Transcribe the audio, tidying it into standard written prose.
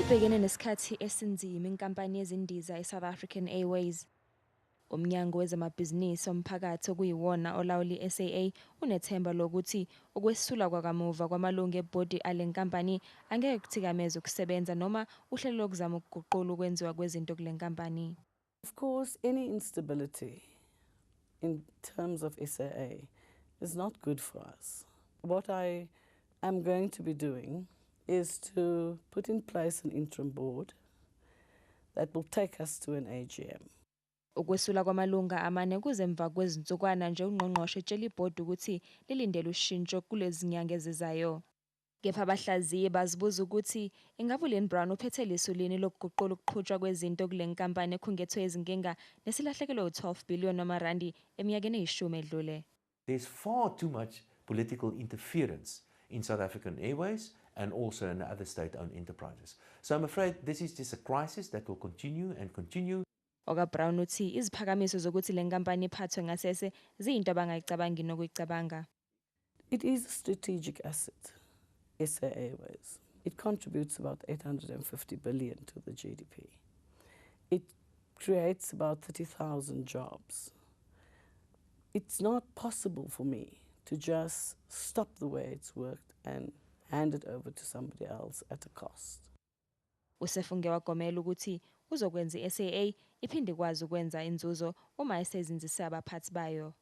Ibhekene nesikhathi esinzima inkampani yezindiza eSouth African Airways. Umnyango wezamabhizinisi omphakathi okuyiwona olawula i-SAA unethemba lokuthi ukwesula kwakamuva kwamalunga ebhodi lalenkampani angeke kuthikameze ukusebenza noma uhlelo lokuzama ukuguqula ukwenziwa kwezinto kule nkampani. Of course, any instability in terms of SAA is not good for us. What I am going to be doing is to put in place an interim board that will take us to an AGM. Ukwesula kwamalunga amane kuzemva kwezinsukwana nje uNgqongqoshe etshela ibhodi ukuthi lilindele ushintsho kulezi nyanga ezizayo. Kepha abahlaziyi bazibuza ukuthi ingabe uLynne Brown uphethe lisu lini lokuguqula ukuqhutshwa kwezinto kule nkampani ekhungethwe izinkinga nesilahlekelwe u-12 billion randi eminyakeni eyishumi edlule. There's far too much political interference in South African Airways and also in other state-owned enterprises. So I'm afraid this is just a crisis that will continue and continue. Oka Brown uthi iziphakamiso zokuthi le nkampani iphathwe ngasese ziyinto abangayicabangi nokuyicabanga. It is a strategic asset, SA Airways. It contributes about 850 billion to the GDP. It creates about 30,000 jobs. It's not possible for me to just stop the way it's worked and hand it over to somebody else at a cost. Usefunge wagomela ukuthi uzokwenza i-SAA iphinde kwazi ukwenza inzuzo uma esezinzise abaphathi bayo.